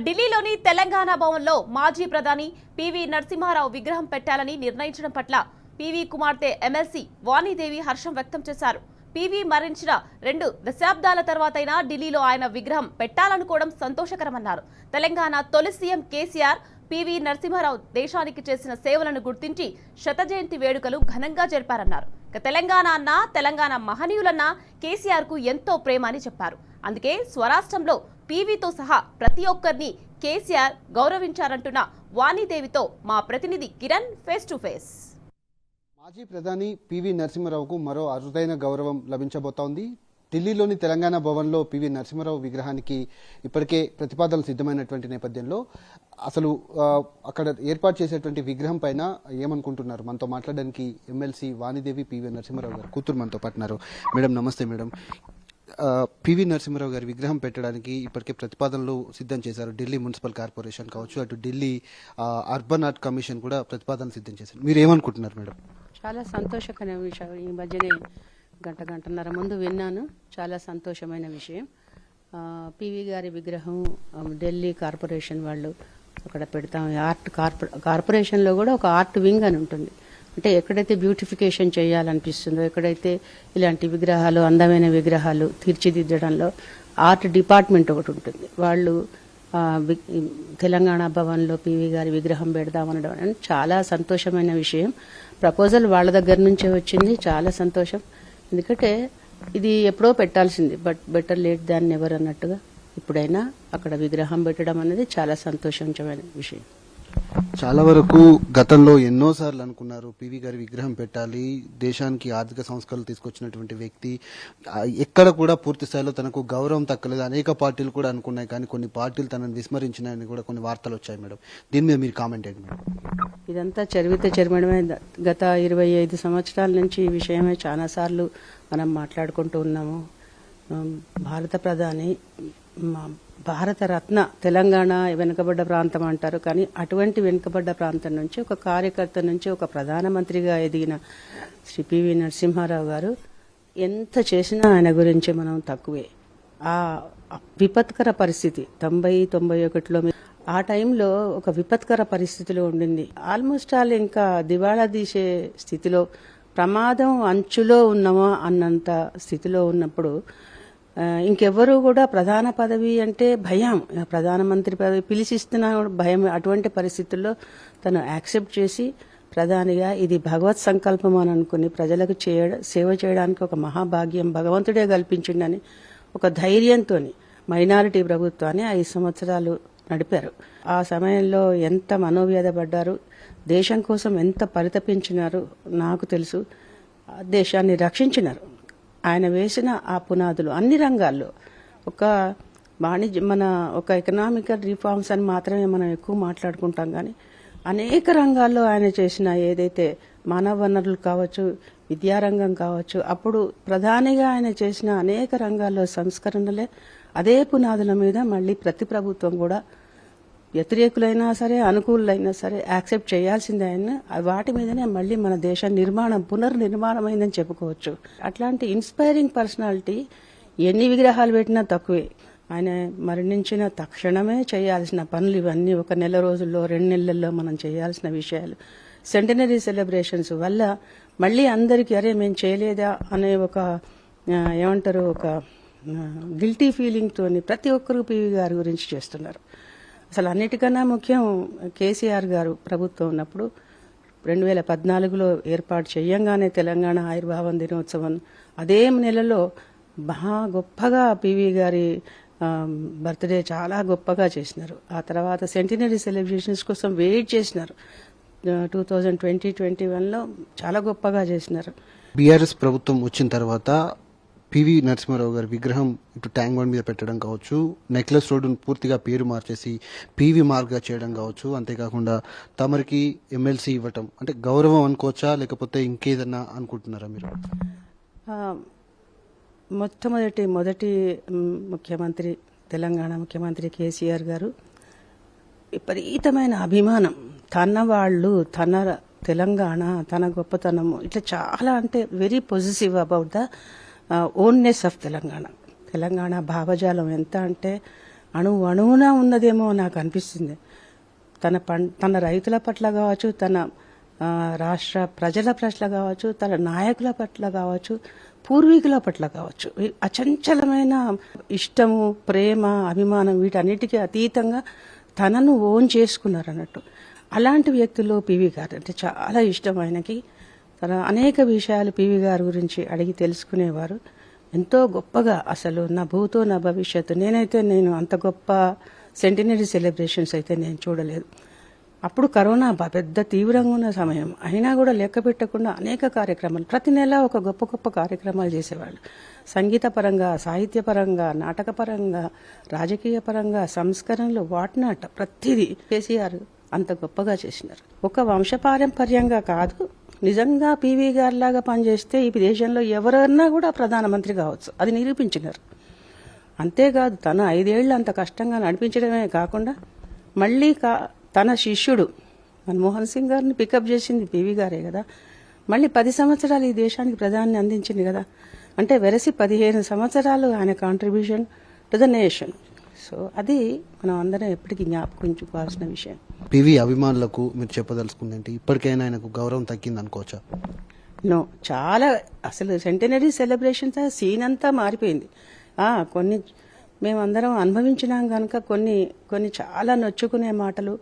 ఢిల్లీలోని తెలంగాణ భవన్లో మాజీ ప్రధాని పివి నరసింహారావు విగ్రహం పెట్టాలని నిర్ణయించడం పట్ల పివి కుమార్తె ఎమ్మెల్సీ వాణీదేవి హర్షం వ్యక్తం చేశారు. పివి మరణించిన 2 దశాబ్దాల తర్వాతైనా ఢిల్లీలో ఆయన విగ్రహం పెట్టాలనుకోవడం సంతోషకరమన్నారు. తెలంగాణ తొలి సీఎం కేసీఆర్ పివి నరసింహారావు దేశానికి చేసిన సేవలను గుర్తించి శత జయంతి వేడుకలు ఘనంగా జరిపారన్నారు. తెలంగాణ అన్న తెలంగాణ మహనీయులన్న కేసీఆర్ కు ఎంతో ప్రేమ అని చెప్పారు. అందుకే స్వరాష్ట్రంలో పివితో సహా ప్రతి ఒక్కరిని కేసీఆర్ గౌరవించారంటున్న వాణీదేవితో మా ప్రతినిధి కిరణ్ ఫేస్ టు ఫేస్. మాజీ ప్రధాని పివి నరసింహారావుకు మరో అరుదైన గౌరవం లభించబోతోంది. ఢిల్లీలోని తెలంగాణ భవన్లో పివి నరసింహారావు విగ్రహానికి ఇప్పటికే ప్రతిపాదనలు సిద్ధమైనటువంటి నేపథ్యంలో అసలు అక్కడ ఏర్పాటు చేసేటువంటి విగ్రహం పైన ఏమనుకుంటున్నారు? మనతో మాట్లాడడానికి ఎమ్మెల్సీ వాణీదేవి పివి నరసింహారావు గారు కూతురు మనతో పాటున్నారు. మేడం నమస్తే. మేడం, పివి నరసింహారావు గారి విగ్రహం పెట్టడానికి ఇప్పటికే ప్రతిపాదనలు సిద్ధం చేశారు. ఢిల్లీ మున్సిపల్ కార్పొరేషన్ కావచ్చు, అటు ఢిల్లీ అర్బన్ ఆర్ట్ కమిషన్ కూడా ప్రతిపాదనలు సిద్ధం చేశారు. మీరు ఏమనుకుంటున్నారు మేడం? చాలా సంతోషకరమైన విషయం. ఈ మధ్యనే గంటన్నర ముందు విన్నాను. చాలా సంతోషమైన విషయం. పివి గారి విగ్రహం ఢిల్లీ కార్పొరేషన్ వాళ్ళు అక్కడ పెడతాం. ఆర్ట్ కార్పొరేషన్లో కూడా ఒక ఆర్ట్ వింగ్ అని ఉంటుంది. అంటే ఎక్కడైతే బ్యూటిఫికేషన్ చేయాలనిపిస్తుందో, ఎక్కడైతే ఇలాంటి విగ్రహాలు, అందమైన విగ్రహాలు తీర్చిదిద్దడంలో ఆర్ట్ డిపార్ట్మెంట్ ఒకటి ఉంటుంది. వాళ్ళు తెలంగాణ భవన్లో పివి గారి విగ్రహం పెడదామనడం అని చాలా సంతోషమైన విషయం. ప్రపోజల్ వాళ్ళ దగ్గర నుంచే వచ్చింది. చాలా సంతోషం. ఎందుకంటే ఇది ఎప్పుడో పెట్టాల్సింది, but better late than never అన్నట్టుగా ఇప్పుడైనా అక్కడ విగ్రహం పెట్టడం అనేది చాలా సంతోషమైన విషయం. చాలా వరకు గతంలో ఎన్నోసార్లు అనుకున్నారు పివి గారి విగ్రహం పెట్టాలి, దేశానికి ఆర్థిక సంస్కరణలు తీసుకొచ్చినటువంటి వ్యక్తి, ఎక్కడ కూడా పూర్తి స్థాయిలో తనకు గౌరవం దక్కలేదు. అనేక పార్టీలు కూడా అనుకున్నాయి, కానీ కొన్ని పార్టీలు తనను విస్మరించినాయని కూడా కొన్ని వార్తలు వచ్చాయి. మేడం, దీని మీద మీరు కామెంట్ ఏంటి మేడం? ఇదంతా చరిత్రమే. గత 25 సంవత్సరాల నుంచి ఈ విషయమే చాలా సార్లు మనం మాట్లాడుకుంటూ ఉన్నాము. భారత ప్రధాని, భారత రత్న, తెలంగాణ వెనుకబడ్డ ప్రాంతం అంటారు, కానీ అటువంటి వెనుకబడ్డ ప్రాంతం నుంచి ఒక కార్యకర్త నుంచి ఒక ప్రధానమంత్రిగా ఎదిగిన శ్రీ పివి నరసింహారావు గారు ఎంత చేసినా ఆయన గురించి మనం తక్కువే. ఆ విపత్కర పరిస్థితి 90-91లో ఆ టైంలో ఒక విపత్కర పరిస్థితిలో ఉండింది. ఆల్మోస్ట్ ఆల్ ఇంకా దివాళా తీసే స్థితిలో, ప్రమాదం అంచులో ఉన్నామా అన్నంత స్థితిలో ఉన్నప్పుడు ఇంకెవ్వరూ కూడా ప్రధాన పదవి అంటే భయం, ప్రధానమంత్రి పదవి పిలిచిస్తున్నా భయం. అటువంటి పరిస్థితుల్లో తను యాక్సెప్ట్ చేసి ప్రధానిగా ఇది భగవత్ సంకల్పం అని అనుకుని ప్రజలకు సేవ చేయడానికి ఒక మహాభాగ్యం భగవంతుడే కల్పించిండని ఒక ధైర్యంతో మైనారిటీ ప్రభుత్వాన్ని 5 సంవత్సరాలు నడిపారు. ఆ సమయంలో ఎంత మనోవ్యధ పడ్డారు, దేశం కోసం ఎంత పరితపించినారు నాకు తెలుసు. దేశాన్ని రక్షించినారు. ఆయన వేసిన ఆ పునాదులు అన్ని రంగాల్లో, ఒక ఒక ఎకనామికల్ రిఫార్మ్స్ అని మాత్రమే మనం ఎక్కువ మాట్లాడుకుంటాం, కానీ అనేక రంగాల్లో ఆయన చేసిన ఏదైతే మానవ వనరులు కావచ్చు, విద్యారంగం కావచ్చు, అప్పుడు ప్రధానిగా ఆయన చేసిన అనేక రంగాల్లో సంస్కరణలే అదే పునాదుల మీద మళ్ళీ ప్రతి ప్రభుత్వం కూడా వ్యతిరేకులైనా సరే అనుకూలులైనా సరే యాక్సెప్ట్ చేయాల్సిందే. ఆయన వాటి మీదనే మళ్ళీ మన దేశ పునర్నిర్మాణం అయిందని చెప్పుకోవచ్చు. అట్లాంటి ఇన్స్పైరింగ్ పర్సనాలిటీ ఎన్ని విగ్రహాలు పెట్టినా తక్కువే. ఆయన మరణించిన తక్షణమే చేయాల్సిన పనులు ఇవన్నీ. 1 నెల రోజుల్లో 2 నెలల్లో మనం చేయాల్సిన విషయాలు. సెంటనరీ సెలబ్రేషన్స్ వల్ల మళ్ళీ అందరికీ అరే మేము చేయలేదా అనే ఒక ఏమంటారు, ఒక గిల్టీ ఫీలింగ్ తోని ప్రతి ఒక్కరు పివి గారి గురించి చేస్తున్నారు. అసలు అన్నిటికన్నా ముఖ్యం, కేసీఆర్ గారు ప్రభుత్వం ఉన్నప్పుడు 2014లో ఏర్పాటు చేయంగానే తెలంగాణ ఆవిర్భావం దినోత్సవం అదే నెలలో గొప్పగా పివి గారి బర్త్డే చాలా గొప్పగా చేసినారు. ఆ తర్వాత సెంటినరీ సెలబ్రేషన్స్ కోసం వెయిట్ చేసినారు. 2020-21లో చాలా గొప్పగా చేసినారు. బీఆర్ఎస్ ప్రభుత్వం వచ్చిన తర్వాత పివి నరసింహారావు గారి విగ్రహం ఇటు ట్యాంక్ బండ్ మీద పెట్టడం కావచ్చు, నెక్లెస్ రోడ్డును పూర్తిగా పేరు మార్చేసి పివి మార్గ్గా చేయడం కావచ్చు, అంతేకాకుండా తమరికి ఎమ్మెల్సీ ఇవ్వటం అంటే గౌరవం అనుకోవచ్చా, లేకపోతే ఇంకేదన్నా అనుకుంటున్నారా మీరు? మొదటి ముఖ్యమంత్రి, తెలంగాణ ముఖ్యమంత్రి కేసీఆర్ గారు విపరీతమైన అభిమానం, తన వాళ్ళు, తన తెలంగాణ, తన గొప్పతనము, ఇట్లా చాలా, అంటే very positive about the oneness of Telangana. Telangana భావజాలం ఎంత అంటే అణువున ఉన్నదేమో నాకు అనిపిస్తుంది. తన రైతుల పట్ల కావచ్చు, తన రాష్ట్ర ప్రజల పట్ల కావచ్చు, తన నాయకుల పట్ల కావచ్చు, పూర్వీకుల పట్ల కావచ్చు, ఈ అచంచలమైన ఇష్టము, ప్రేమ, అభిమానం వీటన్నిటికీ అతీతంగా తనను ఓన్ చేసుకున్నారు అన్నట్టు. అలాంటి వ్యక్తుల్లో పివి గారు అంటే చాలా ఇష్టం ఆయనకి. తన అనేక విషయాలు పివి గారి గురించి అడిగి తెలుసుకునేవారు. ఎంతో గొప్పగా అసలు నా భూతో నా భవిష్యత్తు. నేను అంత గొప్ప సెంటినరీ సెలబ్రేషన్స్ అయితే నేను చూడలేదు. అప్పుడు కరోనా పెద్ద తీవ్రంగా ఉన్న సమయం అయినా కూడా లెక్క పెట్టకుండా అనేక కార్యక్రమాలు, ప్రతి నెల ఒక గొప్ప గొప్ప కార్యక్రమాలు చేసేవాళ్ళు. సంగీత పరంగా, సాహిత్య పరంగా, నాటక పరంగా, రాజకీయ పరంగా, సంస్కరణలు, వాట్నాట్ ప్రతిదీ కేసీఆర్ అంత గొప్పగా చేసినారు. ఒక వంశపారంపర్యంగా కాదు, నిజంగా పివి గారిలాగా పనిచేస్తే ఈ దేశంలో ఎవరన్నా కూడా ప్రధానమంత్రి కావచ్చు, అది నిరూపించినారు. అంతేకాదు తను 5 ఏళ్ళు అంత కష్టంగా నడిపించడమే కాకుండా మళ్ళీ తన శిష్యుడు మన్మోహన్ సింగ్ గారిని పికప్ చేసింది పివి గారే కదా. మళ్ళీ 10 సంవత్సరాలు ఈ దేశానికి ప్రధాని అందించింది కదా. అంటే వెరసి 15 సంవత్సరాలు ఆయన contribution to the nation. So అది మనం అందరం ఎప్పటికీ జ్ఞాపకించుకోవాల్సిన విషయం. పివి అభిమానులకు మీరు చెప్పదలుచుకుందంటే ఇప్పటికైనా ఆయనకు గౌరవం తగ్గింది అనుకోవచ్చా? నో, చాలా అసలు సెంటనరీ సెలబ్రేషన్స్ సీన్ అంతా మారిపోయింది. కొన్ని మేమందరం అనుభవించినాం కనుక కొన్ని చాలా నొచ్చుకునే మాటలు,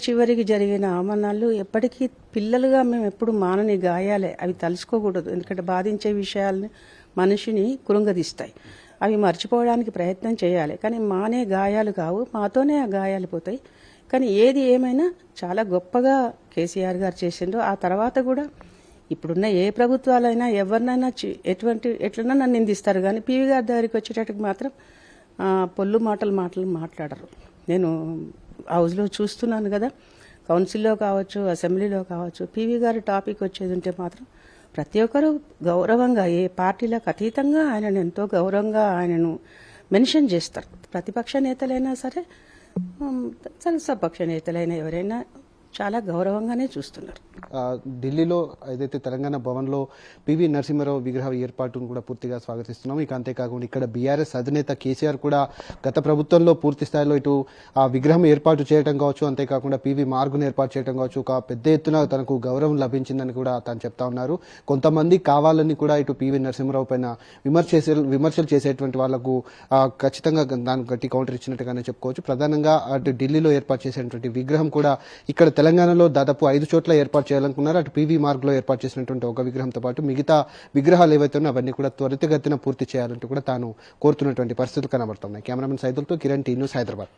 చివరికి జరిగిన అవమానాలు ఎప్పటికీ పిల్లలుగా మేము ఎప్పుడు మానని గాయాలే. అవి తలుసుకోకూడదు, ఎందుకంటే బాధించే విషయాలని మనిషిని కృంగదీస్తాయి. అవి మర్చిపోవడానికి ప్రయత్నం చేయాలి, కానీ మానే గాయాలు కావు, మాతోనే ఆ గాయాలు పోతాయి. కానీ ఏది ఏమైనా చాలా గొప్పగా కేసీఆర్ గారు చేసిండ్రు. ఆ తర్వాత కూడా ఇప్పుడున్న ఏ ప్రభుత్వాలైనా ఎవరినైనా ఎట్లన్నా నిందిస్తారు, కానీ పివి గారి దగ్గరికి వచ్చేటట్టుకు మాత్రం పొల్లు మాటలు మాట్లాడరు. నేను హౌస్లో చూస్తున్నాను కదా, కౌన్సిల్లో కావచ్చు, అసెంబ్లీలో కావచ్చు, పివి గారి టాపిక్ వచ్చేది ఉంటే మాత్రం ప్రతి ఒక్కరూ గౌరవంగా, ఏ పార్టీలకు అతీతంగా ఆయనను ఎంతో గౌరవంగా ఆయనను మెన్షన్ చేస్తారు. ప్రతిపక్ష నేతలైనా సరే, సపక్ష నేతలైనా ఎవరైనా చాలా గౌరవంగానే చూస్తున్నారు. ఢిల్లీలో ఏదైతే తెలంగాణ భవన్లో పివి నరసింహారావు విగ్రహ ఏర్పాటును కూడా పూర్తిగా స్వాగతిస్తున్నాం. ఇక అంతేకాకుండా ఇక్కడ బీఆర్ఎస్ అధినేత కేసీఆర్ కూడా గత ప్రభుత్వంలో పూర్తి స్థాయిలో ఇటు ఆ విగ్రహం ఏర్పాటు చేయడం కావచ్చు, అంతేకాకుండా పివి మార్గును ఏర్పాటు చేయడం కావచ్చు, ఒక పెద్ద ఎత్తున తనకు గౌరవం లభించిందని కూడా తను చెప్తా ఉన్నారు. కొంతమంది కావాలని కూడా ఇటు పివి నరసింహారావు పైన విమర్శలు చేసేటువంటి వాళ్లకు ఖచ్చితంగా దానికి గట్టి కౌంటర్ ఇచ్చినట్టుగానే చెప్పుకోవచ్చు. ప్రధానంగా అటు ఢిల్లీలో ఏర్పాటు చేసినటువంటి విగ్రహం కూడా ఇక్కడ తెలంగాణలో దాదాపు 5 చోట్ల ఏర్పాటు చేయాలనుకున్నారు. అటు పివి మార్గ్లో ఏర్పాటు చేసినటువంటి ఒక విగ్రహంతో పాటు మిగతా విగ్రహాలు ఏవైతే ఉన్నాయో అవన్నీ కూడా త్వరితగతిన పూర్తి చేయాలంటూ కూడా తాను కోరుతున్నటువంటి పరిస్థితులు కనబడుతున్నాయి. కెమెరామెన్ సైదులతో కిరణ్, టీ న్యూస్, హైదరాబాద్.